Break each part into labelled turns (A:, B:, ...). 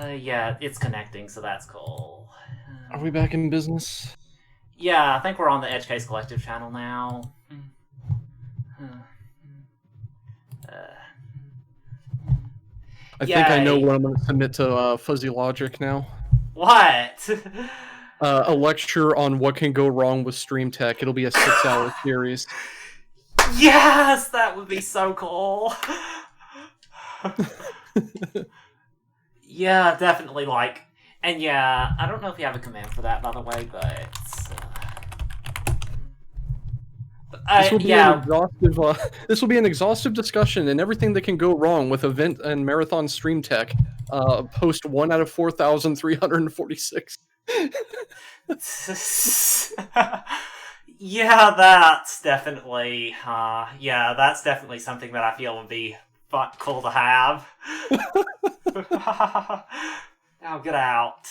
A: Yeah, it's connecting, so that's cool.
B: Are we back in business?
A: Yeah, I think we're on the Edge Case Collective channel now.
B: I think I know
A: Yay.
B: what I'm going to submit to Fuzzy Logic now.
A: What?
B: A lecture on what can go wrong with Stream Tech. It'll be a 6-hour series.
A: Yes, that would be so cool. Yeah, definitely. And yeah, I don't know if you have a command for that, by the way, but
B: This will be
A: yeah.
B: this will be an exhaustive discussion and everything that can go wrong with event and marathon Stream Tech. Post 1 out of 4,346.
A: Yeah, that's definitely something that I feel would be cool to have. Now get out.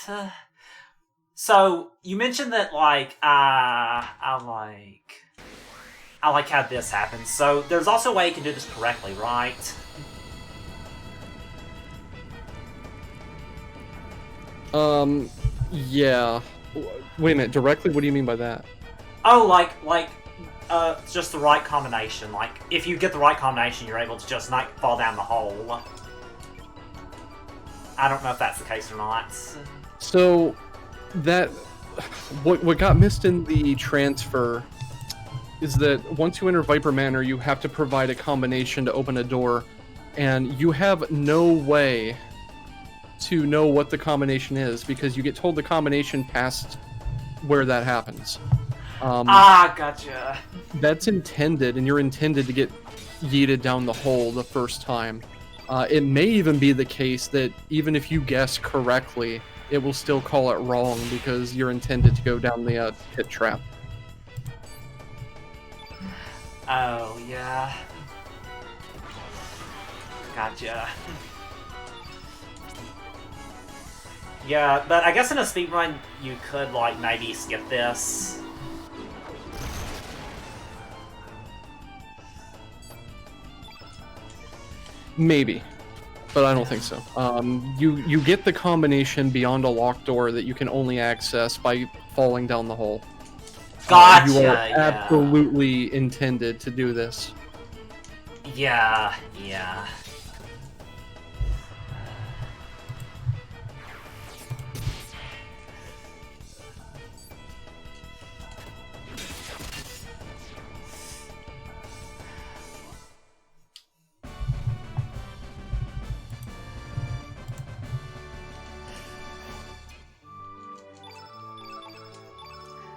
A: So you mentioned that I like how this happens. So there's also a way you can do this correctly, right?
B: Yeah. Wait a minute, directly? What do you mean by that?
A: Oh, just the right combination. Like, if you get the right combination, you're able to just not fall down the hole. I don't know if that's the case or not.
B: So, what got missed in the transfer is that once you enter Viper Manor, you have to provide a combination to open a door, and you have no way to know what the combination is because you get told the combination past where that happens.
A: Gotcha.
B: That's intended, and you're intended to get yeeted down the hole the first time. It may even be the case that even if you guess correctly, it will still call it wrong because you're intended to go down the pit trap.
A: Oh, yeah. Gotcha. Yeah, but I guess in a speedrun, you could, maybe skip this.
B: Maybe, but I don't think so. You get the combination beyond a locked door that you can only access by falling down the hole.
A: Gotcha,
B: you are
A: yeah.
B: absolutely intended to do this.
A: Yeah.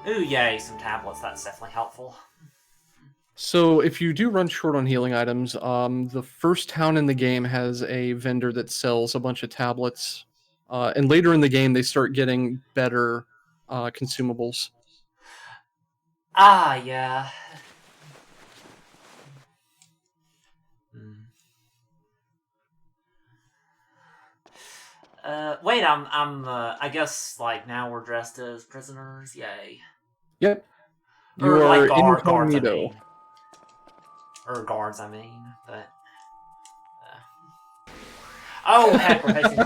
A: Ooh, yay, some tablets. That's definitely helpful.
B: So if you do run short on healing items, the first town in the game has a vendor that sells a bunch of tablets. And later in the game, they start getting better consumables.
A: Yeah. Wait, I guess, now we're dressed as prisoners, yay.
B: Yep. You
A: Or,
B: are
A: incognito.
B: incognito.
A: Or guards, I mean, but... Oh, heck, we're facing a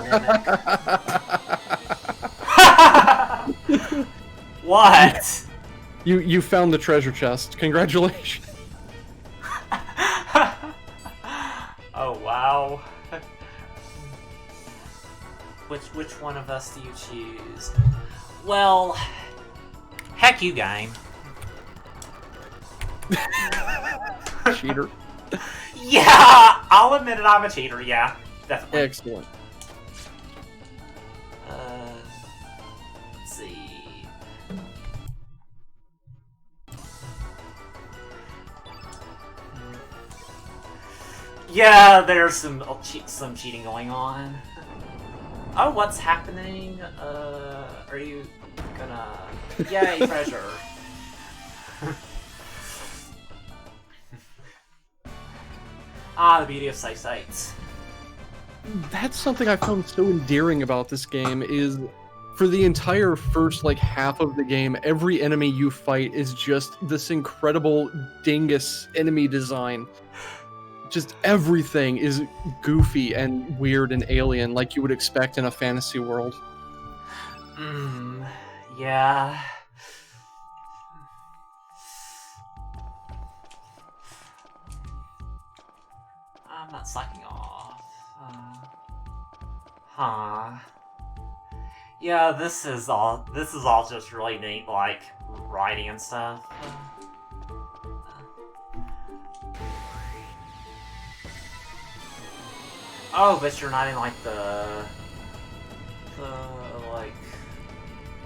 A: mimic. What?
B: You found the treasure chest. Congratulations.
A: Oh, wow. Which one of us do you choose? Well, heck you, game.
B: Cheater.
A: Yeah, I'll admit it, I'm a cheater, yeah. Definitely.
B: Excellent.
A: Let's see. Yeah, there's some cheating going on. Oh, what's happening? Are you gonna... Yay, treasure. The beauty of safe states.
B: That's something I found so endearing about this game is for the entire first half of the game, every enemy you fight is just this incredible dingus enemy design. just everything is goofy and weird and alien, like you would expect in a fantasy world.
A: Yeah. I'm not sucking off. Huh. Yeah, this is all just really neat, like, writing and stuff. Oh, but you're not in, like, like...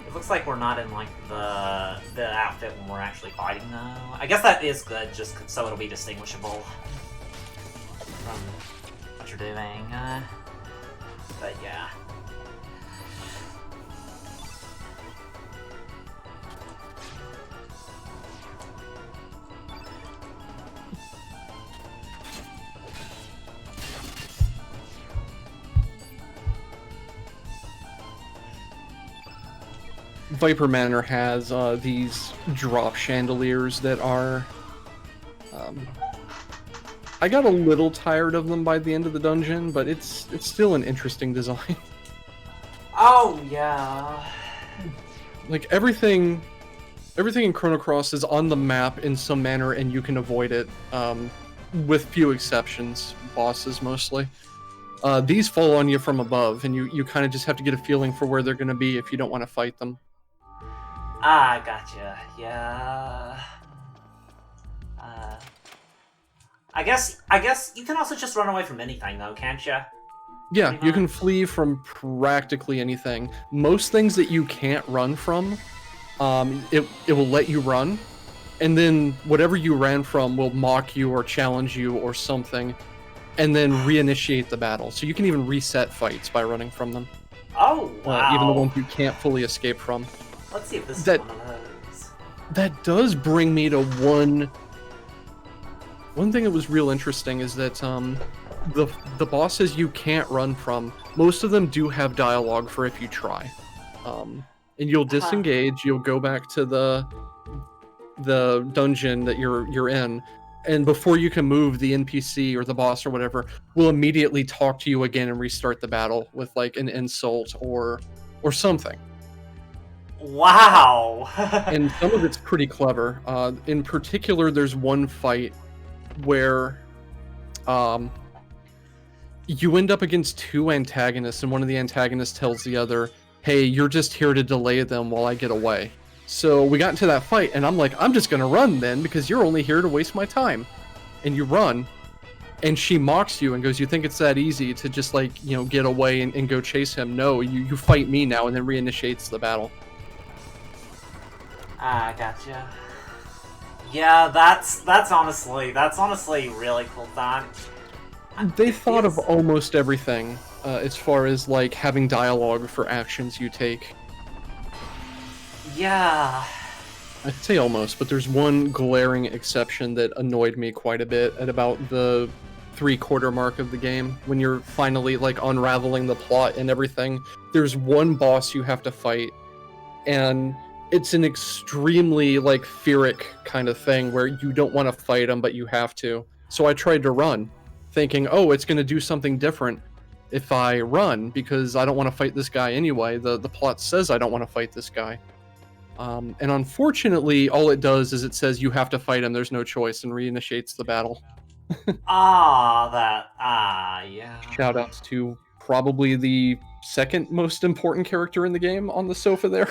A: It looks like we're not in, like, the outfit when we're actually fighting, though. I guess that is good, just so it'll be distinguishable from what you're doing. But yeah.
B: Viper Manor has these drop chandeliers that are... I got a little tired of them by the end of the dungeon, but it's still an interesting design.
A: Oh, yeah.
B: Like, everything in Chrono Cross is on the map in some manner, and you can avoid it, with few exceptions, bosses mostly. These fall on you from above, and you kind of just have to get a feeling for where they're going to be if you don't want to fight them.
A: Ah, gotcha. Yeah. I guess you can also just run away from anything, though, can't you?
B: Yeah, you can flee from practically anything. Most things that you can't run from, it will let you run, and then whatever you ran from will mock you or challenge you or something, and then reinitiate the battle. So you can even reset fights by running from them.
A: Oh, wow.
B: Even the ones you can't fully escape from.
A: Let's see if this is one of those.
B: That does bring me to one thing that was real interesting is that the bosses you can't run from, most of them do have dialogue for if you try. And you'll disengage, you'll go back to the dungeon that you're in, and before you can move, the NPC or the boss or whatever will immediately talk to you again and restart the battle with like an insult or something.
A: Wow.
B: And some of it's pretty clever. In particular, there's one fight where you end up against two antagonists, and one of the antagonists tells the other, hey, you're just here to delay them while I get away. So we got into that fight, and I'm like, I'm just gonna run then, because you're only here to waste my time. And you run, and she mocks you and goes, you think it's that easy to just, like, you know, get away and go chase him? No, you fight me now, and then reinitiates the battle.
A: Ah, gotcha. Yeah, that's honestly really cool done.
B: They thought of almost everything, as far as, like, having dialogue for actions you take.
A: Yeah.
B: I'd say almost, but there's one glaring exception that annoyed me quite a bit at about the 3/4 mark of the game, when you're finally, like, unraveling the plot and everything. There's one boss you have to fight, and it's an extremely, like, Pyrrhic kind of thing where you don't want to fight him, but you have to. So I tried to run, thinking, oh, it's going to do something different if I run, because I don't want to fight this guy anyway. The plot says I don't want to fight this guy. And unfortunately, all it does is it says you have to fight him, there's no choice, and reinitiates the battle.
A: Yeah.
B: Shoutouts to probably the second most important character in the game on the sofa there.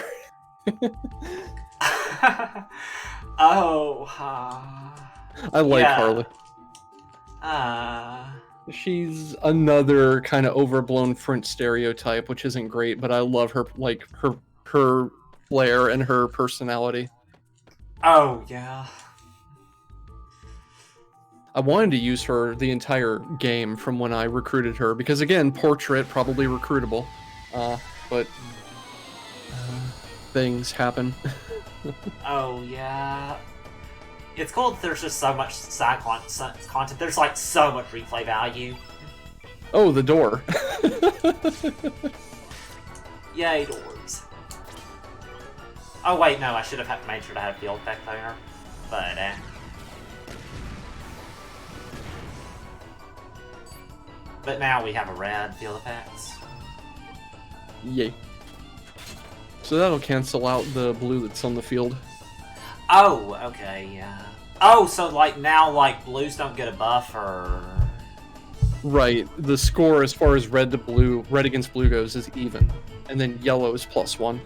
B: I like Harley. She's another kind of overblown French stereotype, which isn't great, but I love her, like, her flair and her personality.
A: Oh, yeah.
B: I wanted to use her the entire game from when I recruited her, because again, portrait, probably recruitable, but things happen.
A: Oh, yeah. It's cool that there's just so much side content. There's, like, so much replay value.
B: Oh, the door.
A: Yay, doors. Oh, wait, no, I should have made sure to have field effect there. But, But now we have a red field effects.
B: Yay. So that'll cancel out the blue that's on the field.
A: Oh, okay, yeah. Oh, so like now like blues don't get a buff or...
B: Right. The score as far as red against blue goes is even. And then yellow is +1.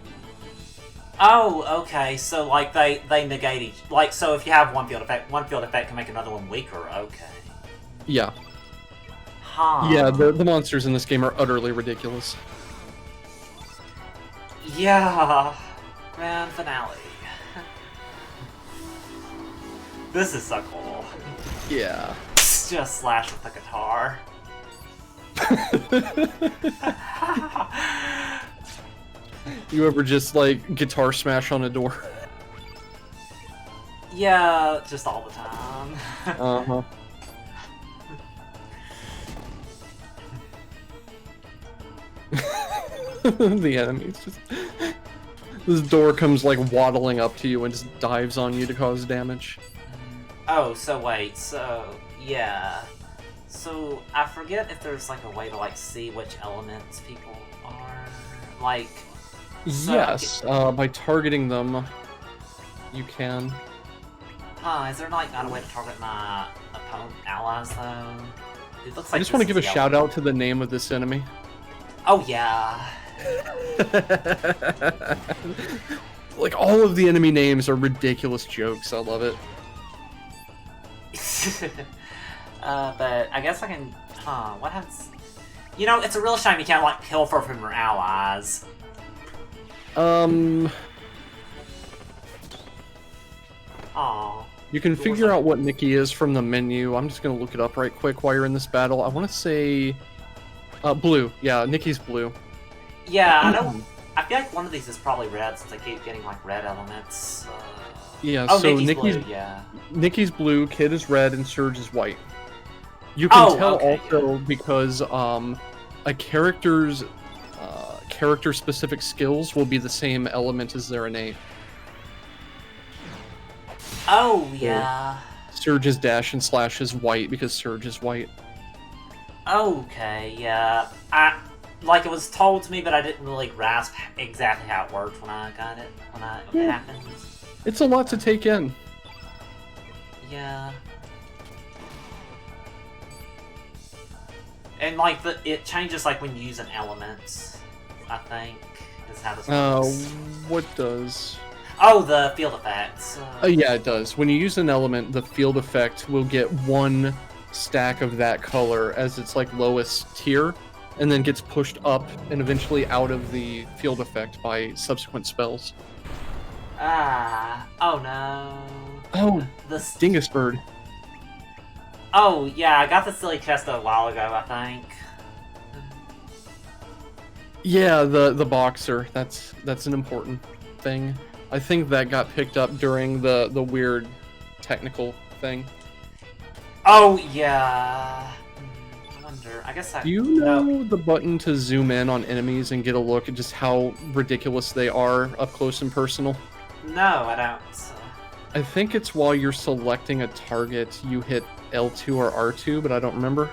A: Oh, okay. So like they negate each, like, so if you have one field effect can make another one weaker. Okay.
B: Yeah.
A: Huh.
B: Yeah, the monsters in this game are utterly ridiculous.
A: Yeah. Grand finale. This is so cool.
B: Yeah.
A: Just slash with the guitar.
B: You ever just like guitar smash on a door?
A: Yeah, just all the time.
B: Uh-huh. The enemies just... This door comes like waddling up to you and just dives on you to cause damage.
A: Oh, so wait, so yeah. So I forget if there's like a way to like see which elements people are. Like, so
B: Yes, by targeting them, you can.
A: Is there like not a way to target my opponent allies though? It looks like
B: I just want to give a shout out to the name of this enemy.
A: Oh yeah.
B: Like all of the enemy names are ridiculous jokes. I love it.
A: But I guess I can. What happens? You know, it's a real shame you can't like pilfer from your allies. Aw.
B: You can figure out what Nikki is from the menu. I'm just gonna look it up right quick while you're in this battle. I want to say, blue. Yeah, Nikki's blue.
A: Yeah, I know. I feel like one of these is probably red since I keep getting like red elements.
B: Yeah,
A: oh,
B: so
A: Nikki's blue, yeah.
B: Nikki's blue, Kid is red, and Surge is white. You can tell also because a character's character-specific skills will be the same element as their innate.
A: Oh yeah.
B: Surge's dash and slash is white because Surge is white.
A: Okay, yeah. Like, it was told to me, but I didn't really grasp exactly how it worked when I got it, when it happened.
B: It's a lot to take in.
A: Yeah. And, like, it changes, like, when you use an element, I think, is how this works.
B: What does?
A: Oh, the field effects.
B: Yeah, it does. When you use an element, the field effect will get one stack of that color as its, like, lowest tier, and then gets pushed up and eventually out of the field effect by subsequent spells.
A: Oh no.
B: Oh,
A: the
B: Dingus Bird.
A: Oh, yeah, I got the silly chest a while ago, I think.
B: Yeah, the boxer. That's an important thing. I think that got picked up during the weird technical thing.
A: Oh, yeah. I guess
B: Do you know the button to zoom in on enemies and get a look at just how ridiculous they are up close and personal?
A: No, I don't.
B: I think it's while you're selecting a target, you hit L2 or R2, but I don't remember.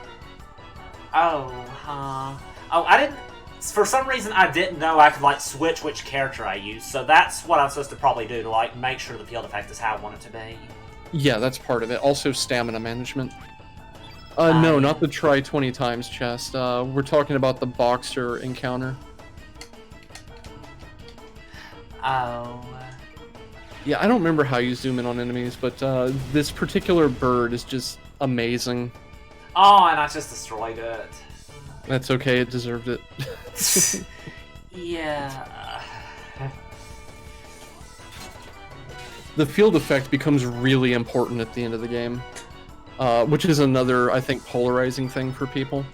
A: Oh, huh. Oh, I didn't... For some reason, I didn't know I could, like, switch which character I use, so that's what I'm supposed to probably do to, like, make sure the field effect is how I want it to be.
B: Yeah, that's part of it. Also, stamina management. No, not the try 20 times chest. We're talking about the boxer encounter.
A: Oh.
B: Yeah, I don't remember how you zoom in on enemies, but this particular bird is just amazing.
A: Oh, and I just destroyed it.
B: That's okay, it deserved it.
A: Yeah.
B: The field effect becomes really important at the end of the game. Which is another, I think, polarizing thing for people.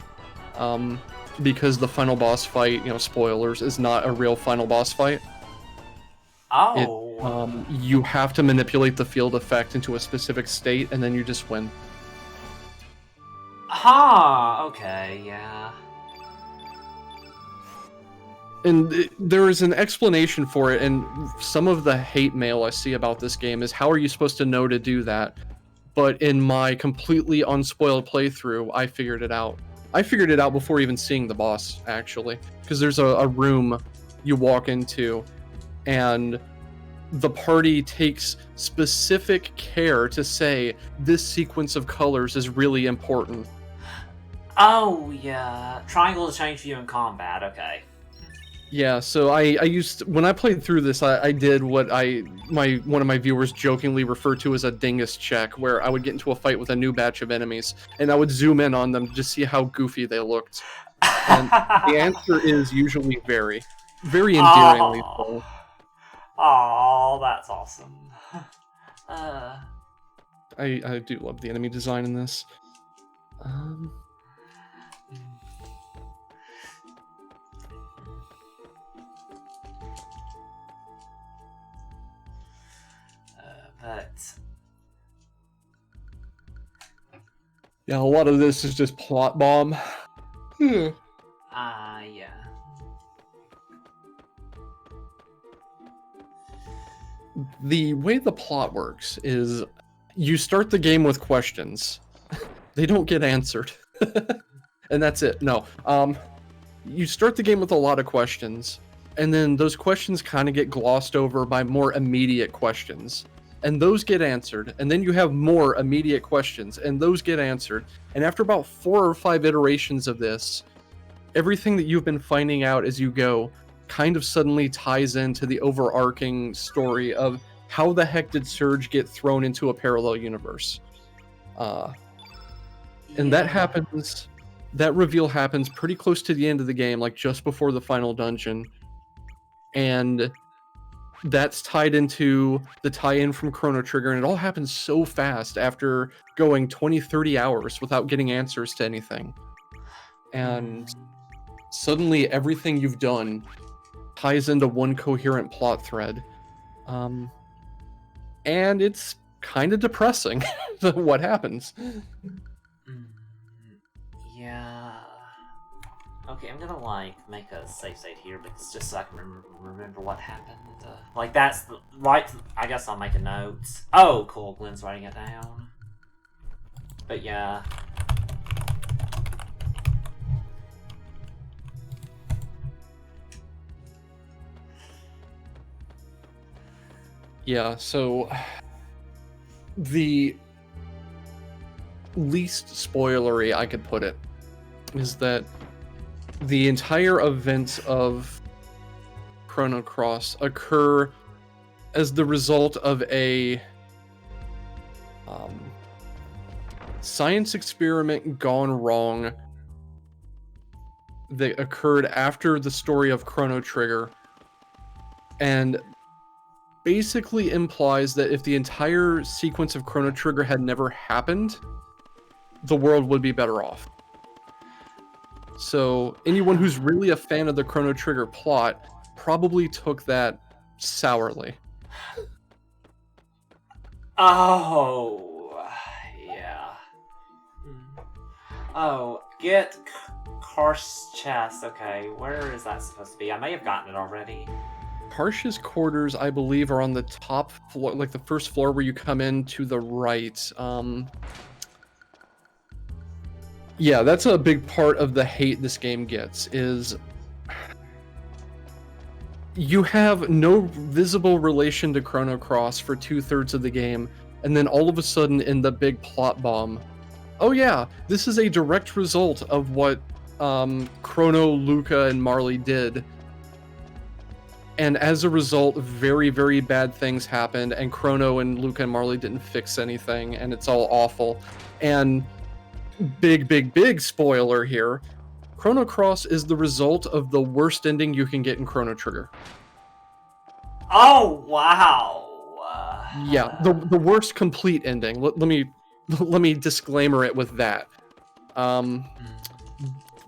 B: Because the final boss fight, spoilers, is not a real final boss fight.
A: Oh.
B: You have to manipulate the field effect into a specific state, and then you just win.
A: Okay, yeah.
B: And there is an explanation for it, and some of the hate mail I see about this game is, how are you supposed to know to do that? But in my completely unspoiled playthrough, I figured it out. I figured it out before even seeing the boss, actually. Because there's a room you walk into, and the party takes specific care to say this sequence of colors is really important.
A: Oh, yeah. Triangle to change view in combat, okay.
B: Yeah, so I used, when I played through this, I did what one of my viewers jokingly referred to as a dingus check, where I would get into a fight with a new batch of enemies, and I would zoom in on them to see how goofy they looked. And the answer is usually very, very endearingly so.
A: Oh, that's awesome.
B: I do love the enemy design in this. Yeah, a lot of this is just plot bomb.
A: Yeah.
B: The way the plot works is you start the game with questions. They don't get answered. And that's it. No. You start the game with a lot of questions, and then those questions kind of get glossed over by more immediate questions. And those get answered, and then you have more immediate questions, and those get answered. And after about 4 or 5 iterations of this, everything that you've been finding out as you go kind of suddenly ties into the overarching story of how the heck did Surge get thrown into a parallel universe. And that happens, that reveal happens pretty close to the end of the game, like just before the final dungeon. And that's tied into the tie-in from Chrono Trigger, and it all happens so fast after going 20-30 hours without getting answers to anything. And suddenly everything you've done ties into one coherent plot thread. And it's kind of depressing what happens.
A: Yeah. Okay, I'm gonna like make a save state here, but it's just so I can remember what happened. Like that's the right. I guess I'll make a note. Oh, cool. Glenn's writing it down. But yeah.
B: Yeah, so the least spoilery I could put it is that the entire events of Chrono Cross occur as the result of a science experiment gone wrong that occurred after the story of Chrono Trigger, and basically implies that if the entire sequence of Chrono Trigger had never happened, the world would be better off. So anyone who's really a fan of the Chrono Trigger plot probably took that sourly.
A: Oh, yeah. Oh, get Karsh's chest. Okay, where is that supposed to be? I may have gotten it already.
B: Karsh's quarters, I believe, are on the top floor, like the first floor where you come in to the right. Yeah, that's a big part of the hate this game gets, is you have no visible relation to Chrono Cross for 2/3 of the game, and then all of a sudden in the big plot bomb, oh yeah, this is a direct result of what Chrono, Luca, and Marley did. And as a result, very, very bad things happened, and Chrono and Luca and Marley didn't fix anything, and it's all awful. And big spoiler here, Chrono Cross is the result of the worst ending you can get in Chrono Trigger.
A: Oh, wow.
B: Yeah, the worst complete ending. Let me disclaimer it with that. The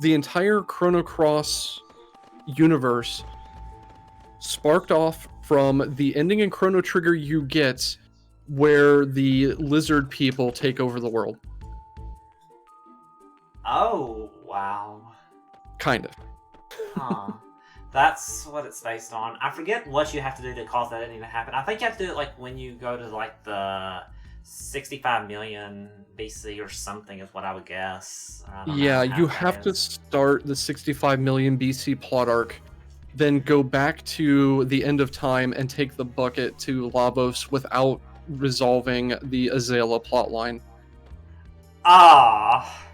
B: entire Chrono Cross universe sparked off from the ending in Chrono Trigger you get where the lizard people take over the world.
A: Oh, wow.
B: Kind of.
A: Huh. That's what it's based on. I forget what you have to do to cause that ending to happen. I think you have to do it like when you go to like the 65 million BC or something is what I would guess. I don't
B: Yeah,
A: know how
B: you
A: that
B: have to
A: is.
B: start the 65 million BC plot arc, then go back to the end of time and take the bucket to Lavos without resolving the Azala plotline.
A: Ah.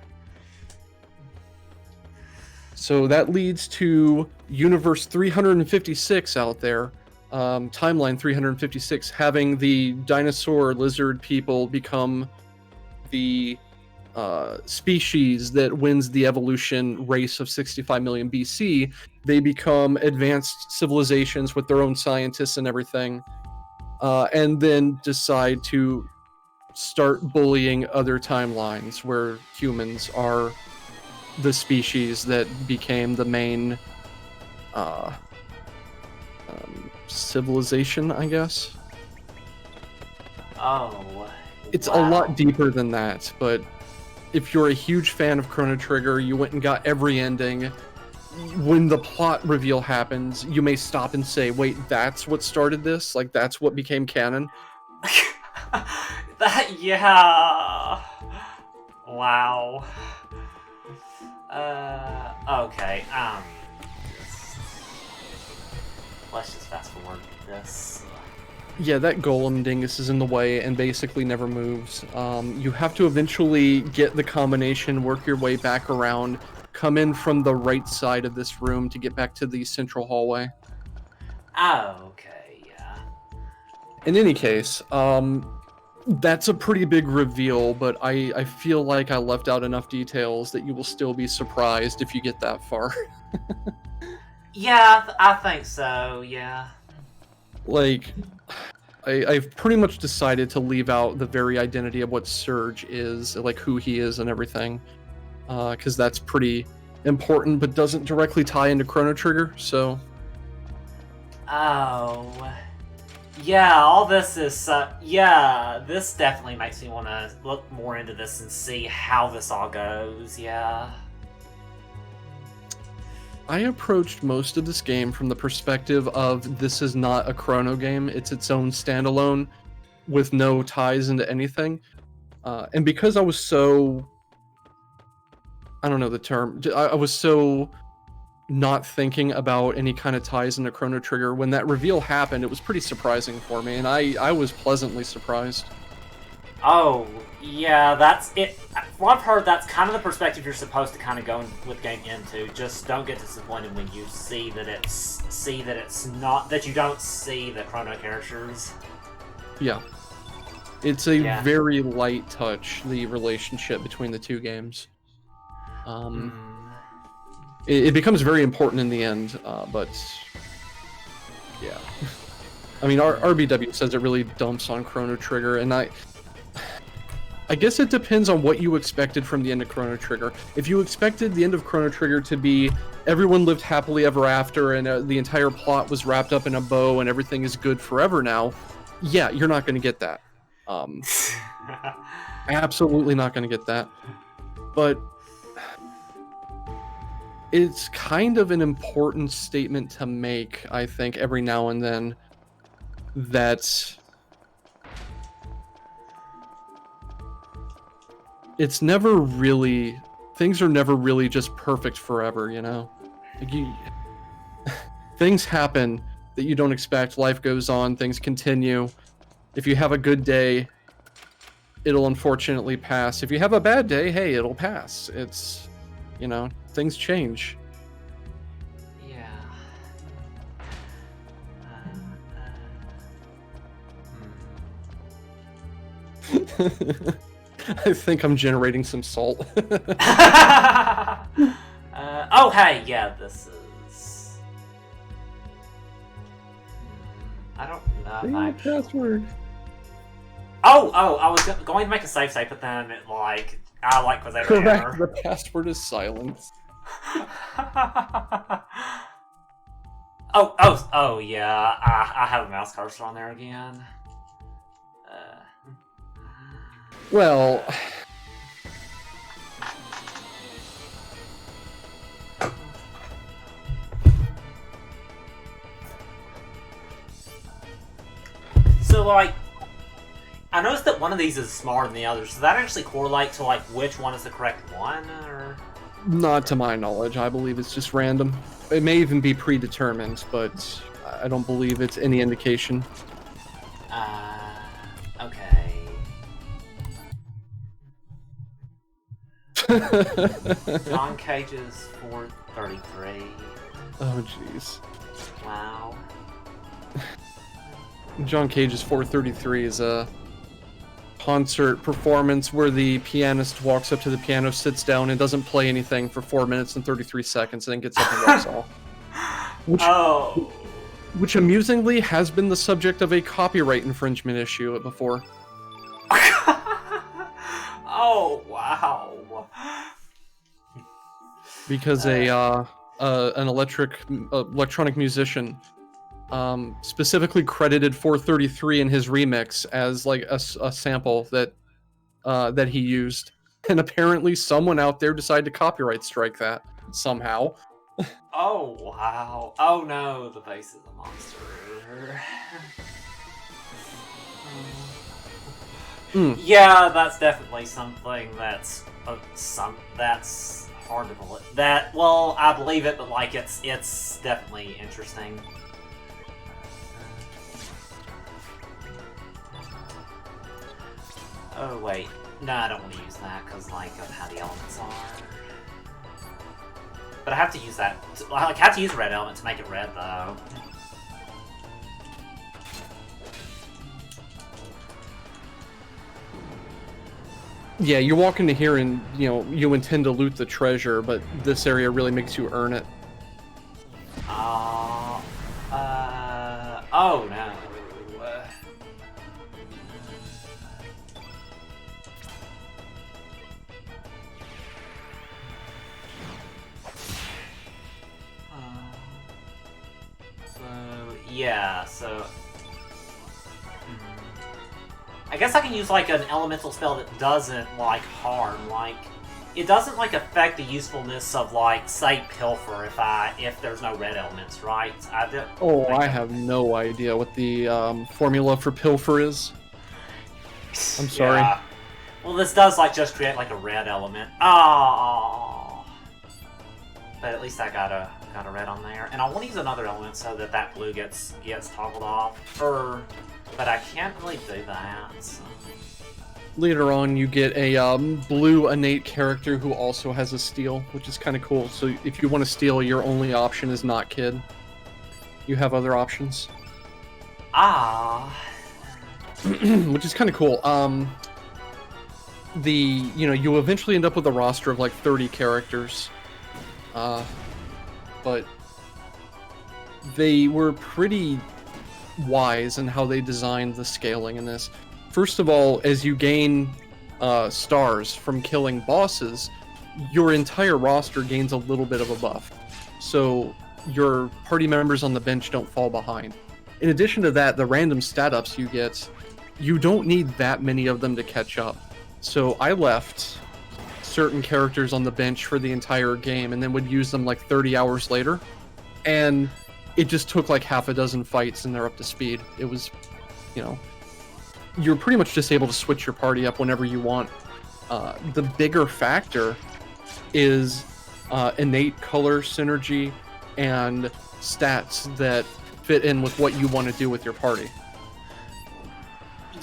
B: So that leads to Universe 356 out there, Timeline 356, having the dinosaur lizard people become the species that wins the evolution race of 65 million BC. They become advanced civilizations with their own scientists and everything, and then decide to start bullying other timelines where humans are the species that became the main civilization, I guess.
A: Oh.
B: It's
A: wow.
B: a lot deeper than that, but if you're a huge fan of Chrono Trigger, you went and got every ending. When the plot reveal happens, you may stop and say, wait, that's what started this? Like, that's what became canon?
A: Yeah. Wow. Okay. Let's just fast forward this.
B: Yeah, that golem dingus is in the way and basically never moves. You have to eventually get the combination, work your way back around, come in from the right side of this room to get back to the central hallway.
A: Okay, yeah.
B: In any case, that's a pretty big reveal, but I feel like I left out enough details that you will still be surprised if you get that far.
A: Yeah, I think so, yeah.
B: Like, I've pretty much decided to leave out the very identity of what Surge is, like who he is and everything, because that's pretty important, but doesn't directly tie into Chrono Trigger, so...
A: Oh... Yeah, all this is... yeah, this definitely makes me want to look more into this and see how this all goes, yeah.
B: I approached most of this game from the perspective of this is not a Chrono game, it's its own standalone with no ties into anything. And because I was so... I don't know the term. I was so not thinking about any kind of ties into Chrono Trigger. When that reveal happened, it was pretty surprising for me, and I was pleasantly surprised.
A: Oh, yeah, that's it. From what I've heard, that's kind of the perspective you're supposed to kind of go with game into. Just don't get disappointed when you see that it's not, that you don't see the Chrono characters.
B: Yeah. It's a very light touch, the relationship between the two games. It becomes very important in the end, but yeah. I mean, RBW says it really dumps on Chrono Trigger, and I guess it depends on what you expected from the end of Chrono Trigger. If you expected the end of Chrono Trigger to be everyone lived happily ever after and the entire plot was wrapped up in a bow and everything is good forever now, yeah, you're not going to get that. Absolutely not going to get that. But it's kind of an important statement to make, I think, every now and then, that it's never really... Things are never really just perfect forever, you know? Like things happen that you don't expect, life goes on, things continue. If you have a good day, it'll unfortunately pass. If you have a bad day, hey, it'll pass. It's, you know, things change.
A: Yeah.
B: I think I'm generating some salt.
A: Oh, hey, yeah, this is... I don't know.
B: Password.
A: Oh, I was going to make a save state, but then it, like, was able to
B: Correct, the password is silence.
A: Oh, yeah, I have a mouse cursor on there again.
B: Well...
A: So, like, I noticed that one of these is smaller than the others. Does that actually correlate to like which one is the correct one, or?
B: Not to my knowledge. I believe it's just random. It may even be predetermined, but I don't believe it's any indication.
A: Okay. John Cage's 433.
B: Oh, jeez.
A: Wow.
B: John Cage's 433 is a concert performance where the pianist walks up to the piano, sits down, and doesn't play anything for 4 minutes and 33 seconds, and then gets up and walks off. Which amusingly has been the subject of a copyright infringement issue before.
A: Oh, wow.
B: Because an electronic musician specifically credited 433 in his remix as like a sample that he used, and apparently someone out there decided to copyright strike that somehow.
A: Oh, wow. Oh no, the face is a monster. Yeah, that's definitely something that's hard to believe. Well, I believe it, but like it's definitely interesting. Oh wait, no, I don't want to use that because like of how the elements are. But I have to use that. I have to use a red element to make it red though.
B: Yeah, you walk into here and, you intend to loot the treasure, but this area really makes you earn it.
A: Oh no. Yeah, so... I guess I can use, like, an elemental spell that doesn't, like, harm. Like, it doesn't, like, affect the usefulness of, like, say, Pilfer if there's no red elements, right?
B: I have no idea what the formula for Pilfer is. I'm sorry.
A: Yeah. Well, this does, like, just create, like, a red element. Oh. But at least I got a red on there. And I want to use another element so that blue gets toggled off. But I can't really do that. So.
B: Later on, you get a blue innate character who also has a steal, which is kind of cool. So if you want to steal, your only option is not Kid. You have other options. Which is kind of cool. You eventually end up with a roster of like 30 characters. But they were pretty wise in how they designed the scaling in this. First of all, as you gain stars from killing bosses, your entire roster gains a little bit of a buff. So your party members on the bench don't fall behind. In addition to that, the random stat ups you get, you don't need that many of them to catch up. So I left certain characters on the bench for the entire game and then would use them like 30 hours later. And it just took like half a dozen fights and they're up to speed. It was, you're pretty much just able to switch your party up whenever you want. The bigger factor is innate color synergy and stats that fit in with what you want to do with your party.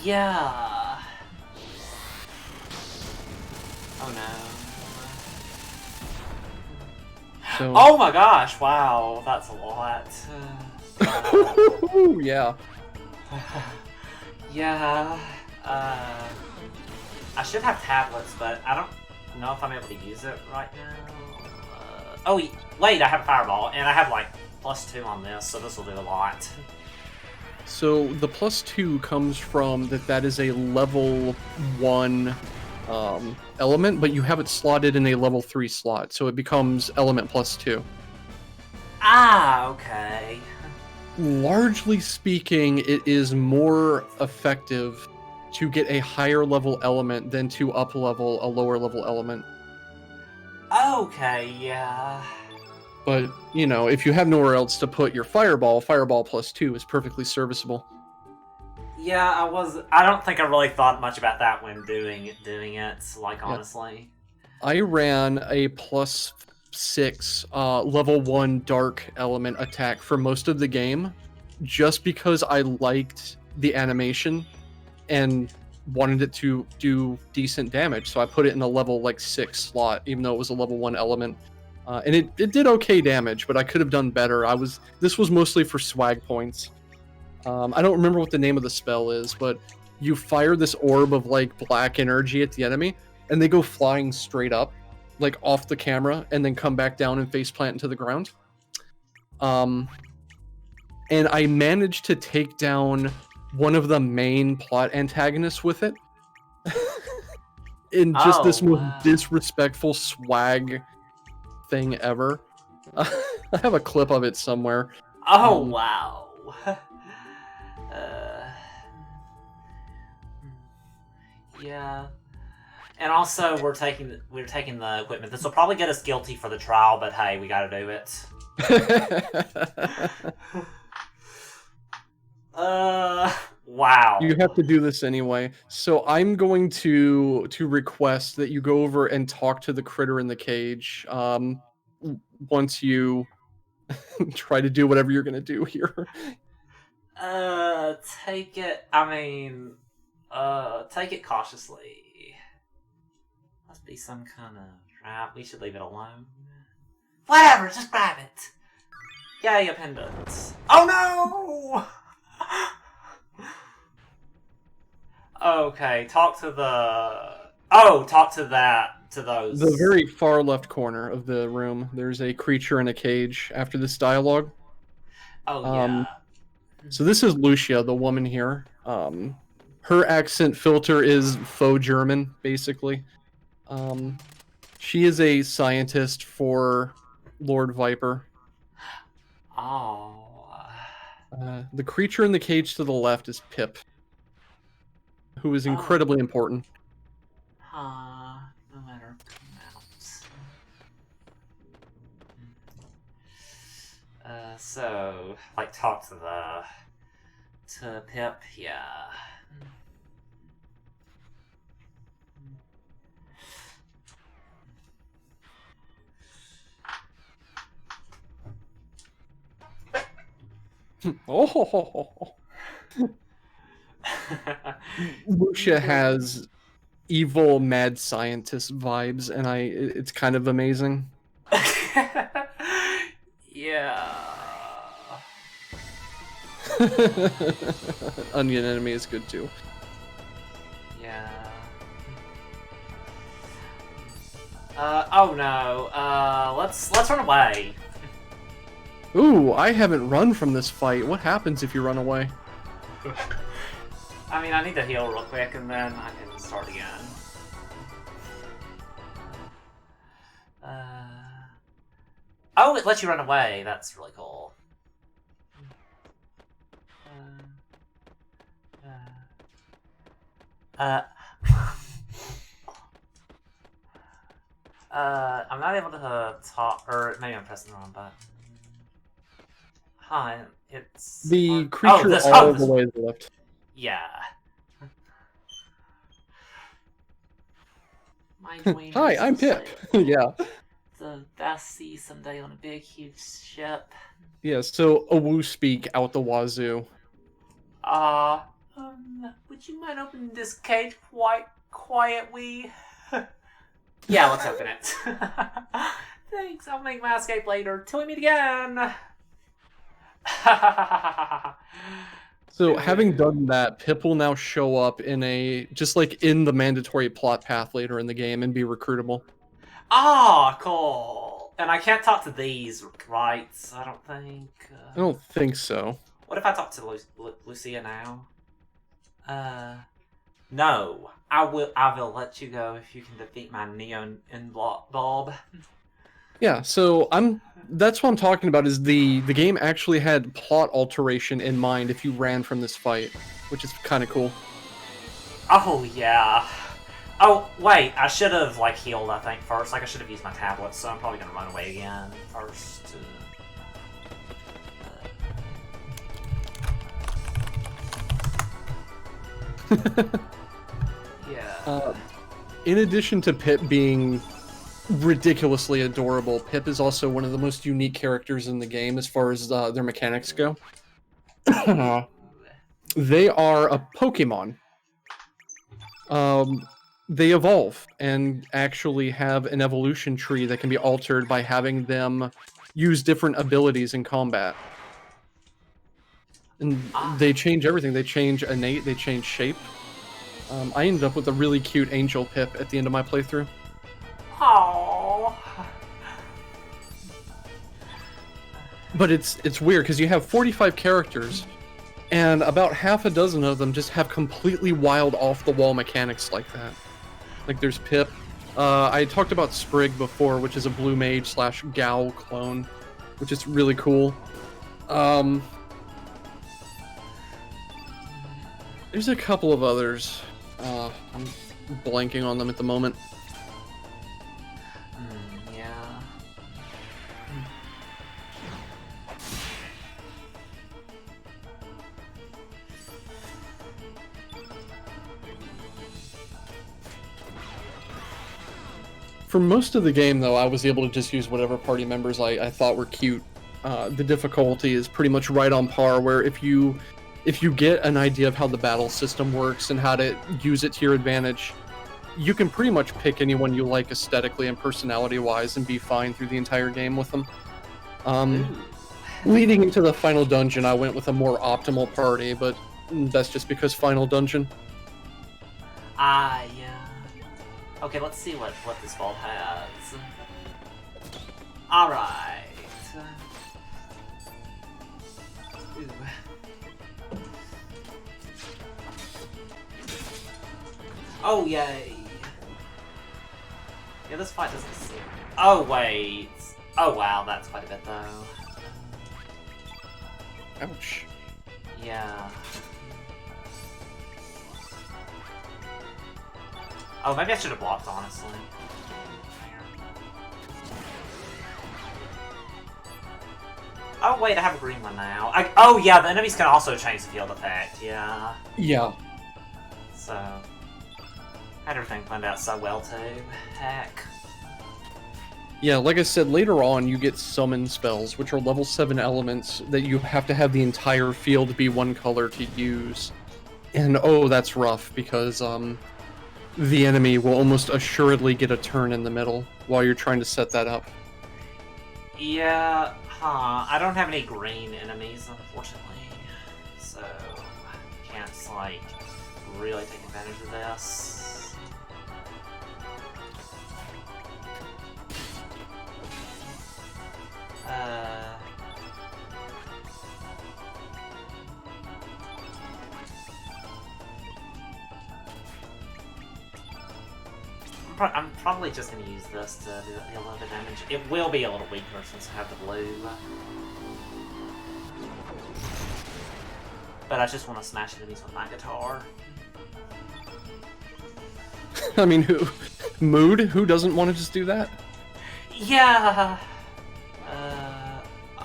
A: Yeah. Oh no.
B: So...
A: Oh my gosh, wow, that's a lot.
B: Yeah.
A: Yeah. I should have tablets, but I don't know if I'm able to use it right now. Wait, I have Fireball, and I have like +2 on this, so this will do a lot.
B: So the +2 comes from that is a level 1 element, but you have it slotted in a level 3 slot, so it becomes element +2.
A: Okay.
B: Largely speaking, it is more effective to get a higher level element than to up level a lower level element.
A: Okay, yeah.
B: But, if you have nowhere else to put your Fireball +2 is perfectly serviceable.
A: Yeah, I don't think I really thought much about that when doing it. Like honestly.
B: I ran a +6 level 1 dark element attack for most of the game, just because I liked the animation and wanted it to do decent damage. So I put it in a level like 6 slot, even though it was a level 1 element. And it did okay damage, but I could have done better. This was mostly for swag points. I don't remember what the name of the spell is, but you fire this orb of like black energy at the enemy, and they go flying straight up, like off the camera, and then come back down and faceplant into the ground. And I managed to take down one of the main plot antagonists with it. In just this most disrespectful swag thing ever. I have a clip of it somewhere.
A: Oh wow. Yeah. And also, we're taking the equipment. This will probably get us guilty for the trial, but hey, we gotta do it. Wow.
B: You have to do this anyway. So I'm going to request that you go over and talk to the critter in the cage. Once you try to do whatever you're gonna do here.
A: Take it. Take it cautiously. Must be some kind of trap. We should leave it alone. Whatever, just grab it. Yay, a pendant. Oh no! Okay, talk to those.
B: The very far left corner of the room, there's a creature in a cage after this dialogue.
A: Oh, yeah.
B: So this is Lucia, the woman here. Her accent filter is faux German, basically. She is a scientist for Lord Viper.
A: Oh.
B: The creature in the cage to the left is Pip, who is incredibly important.
A: No matter come out. So, like, talk to Pip, yeah.
B: Oh. Lucia has evil mad scientist vibes, and it's kind of amazing.
A: Yeah.
B: Onion enemy is good too.
A: Yeah. Oh no. Let's run away.
B: Ooh, I haven't run from this fight. What happens if you run away?
A: I mean, I need to heal real quick, and then I can start again. Oh, it lets you run away. That's really cool. I'm not able to talk, or maybe I'm pressing the wrong button. Huh, it's...
B: The creature the way to the left.
A: Yeah.
B: Hi, I'm Pip. Yeah.
A: The best sea someday on a big, huge ship.
B: Yeah, so Awu speak out the wazoo.
A: Would you mind opening this cage quietly? Yeah, let's open it. Thanks, I'll make my escape later. Till we meet again!
B: So, having done that, Pip will now show up in just like in the mandatory plot path later in the game and be recruitable.
A: Ah, cool. And I can't talk to these, right? I don't think.
B: I don't think so.
A: What if I talk to Lucia now? No. I will let you go if you can defeat my neon bulb.
B: Yeah, so that's what I'm talking about, is the game actually had plot alteration in mind if you ran from this fight, which is kind of cool.
A: Oh, yeah. Oh, wait, I should have, like, healed, I think, first. Like, I should have used my tablet, so I'm probably going to run away again first. Yeah.
B: In addition to Pip being ridiculously adorable, Pip is also one of the most unique characters in the game as far as their mechanics go. They are a Pokemon. They evolve and actually have an evolution tree that can be altered by having them use different abilities in combat. And they change everything. They change innate, they change shape. I ended up with a really cute angel Pip at the end of my playthrough.
A: Aww.
B: But it's weird because you have 45 characters, and about half a dozen of them just have completely wild off-the-wall mechanics like that. Like there's Pip. I talked about Sprig before, which is a blue mage slash Gao clone, which is really cool. There's a couple of others. I'm blanking on them at the moment.
A: Yeah.
B: For most of the game, though, I was able to just use whatever party members I thought were cute. The difficulty is pretty much right on par, where if you get an idea of how the battle system works and how to use it to your advantage, you can pretty much pick anyone you like aesthetically and personality-wise and be fine through the entire game with them. Leading into the final dungeon, I went with a more optimal party, but that's just because final dungeon.
A: Yeah. Okay, let's see what this vault has. Alright. Ooh. Oh, yay. Yeah, this fight doesn't seem... Oh, wait. Oh, wow, that's quite a bit, though.
B: Ouch.
A: Yeah. Oh, maybe I should have blocked, honestly. Oh, wait, I have a green one now. Oh, yeah, the enemies can also change the field effect, yeah.
B: Yeah.
A: So... had everything planned out so well, too. Heck.
B: Yeah, like I said, later on you get summon spells, which are level 7 elements that you have to have the entire field be one color to use. And oh, that's rough, because the enemy will almost assuredly get a turn in the middle while you're trying to set that up.
A: Yeah, I don't have any green enemies, unfortunately. So, can't, like, really take advantage of this. I'm probably just going to use this to do a little bit of damage. It will be a little weaker since I have the blue. But I just want to smash enemies with my guitar.
B: I mean, Mood? Who doesn't want to just do that?
A: Yeah!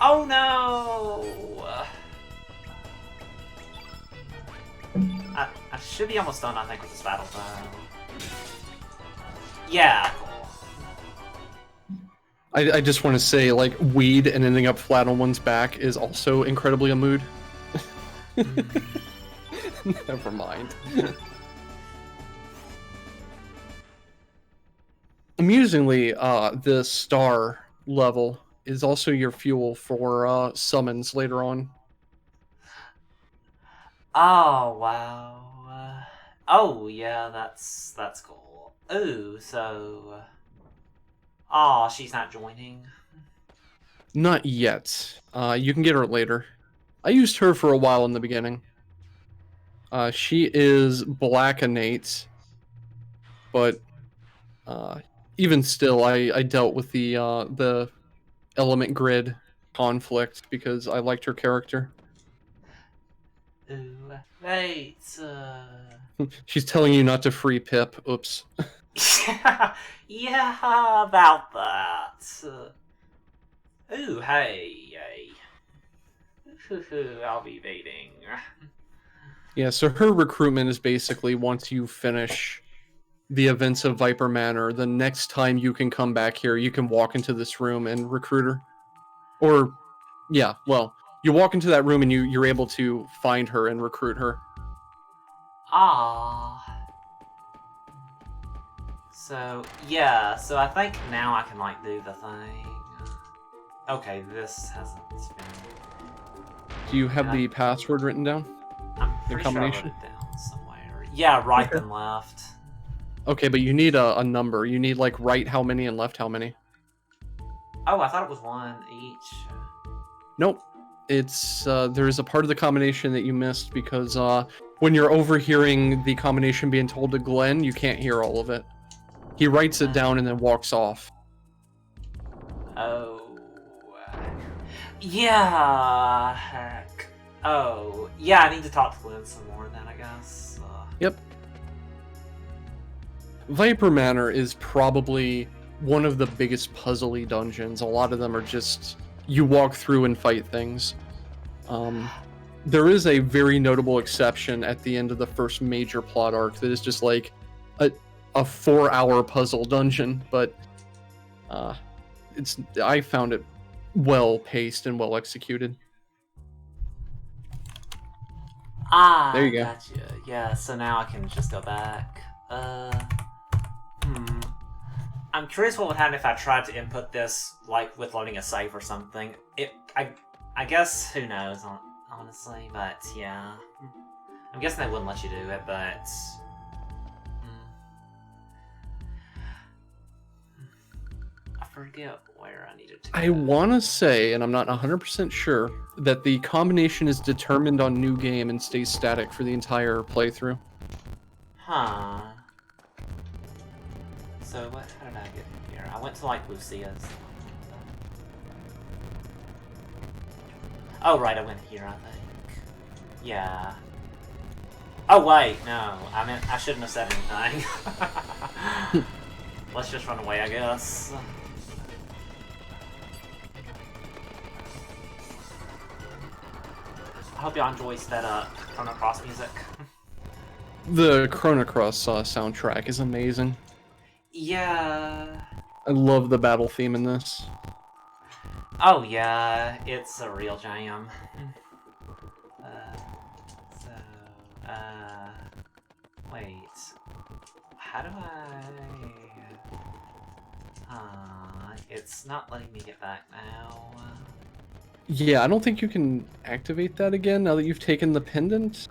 A: Oh no! I should be almost done, I think, with this battle, though. Yeah, cool.
B: I just want to say, like, weed and ending up flat on one's back is also incredibly a mood. Never mind. Amusingly, the star level is also your fuel for summons later on.
A: Oh, wow. Oh, yeah, that's cool. Ooh, so... oh, she's not joining.
B: Not yet. You can get her later. I used her for a while in the beginning. She is black innate, but even still, I dealt with the element grid conflict because I liked her character.
A: Ooh, wait,
B: She's telling you not to free Pip. Oops.
A: yeah, about that. Ooh, hey. I'll be waiting.
B: Yeah, so her recruitment is basically once you finish the events of Viper Manor, the next time you can come back here, you can walk into this room and recruit her. Or, yeah, well, you walk into that room and you're able to find her and recruit her.
A: Ah. So, yeah, so I think now I can, like, do the thing. Okay, this hasn't been...
B: Do you have the password written down?
A: I'm
B: The
A: pretty sure I wrote
B: combination?
A: it down somewhere. Yeah, right
B: Okay.
A: then left.
B: Okay, but you need a number. You need, like, right how many and left how many.
A: Oh, I thought it was one each.
B: Nope. It's, there's a part of the combination that you missed because, when you're overhearing the combination being told to Glenn, you can't hear all of it. He writes it down and then walks off.
A: Oh. Yeah, heck. Oh. Yeah, I need to talk to Glenn some more then, I guess.
B: Yep. Viper Manor is probably one of the biggest puzzly dungeons. A lot of them are just you walk through and fight things. There is a very notable exception at the end of the first major plot arc that is just like a 4-hour puzzle dungeon, but I found it well paced and well executed.
A: Ah,
B: There you go.
A: gotcha. Yeah, so now I can just go back. I'm curious what would happen if I tried to input this, like, with loading a save or something. I guess, who knows, honestly, but yeah. I'm guessing they wouldn't let you do it, but... I forget where I needed to go.
B: I want to say, and I'm not 100% sure, that the combination is determined on new game and stays static for the entire playthrough.
A: Huh. So, how did I get here? I went to, like, Lucia's. Oh, right, I went here, I think. Yeah. Oh, wait, no. I shouldn't have said anything. Let's just run away, I guess. I hope y'all enjoy that Chrono Cross music.
B: The Chrono Cross soundtrack is amazing.
A: Yeah.
B: I love the battle theme in this.
A: Oh yeah, it's a real jam. Wait. How do I... it's not letting me get back now.
B: Yeah, I don't think you can activate that again now that you've taken the pendant.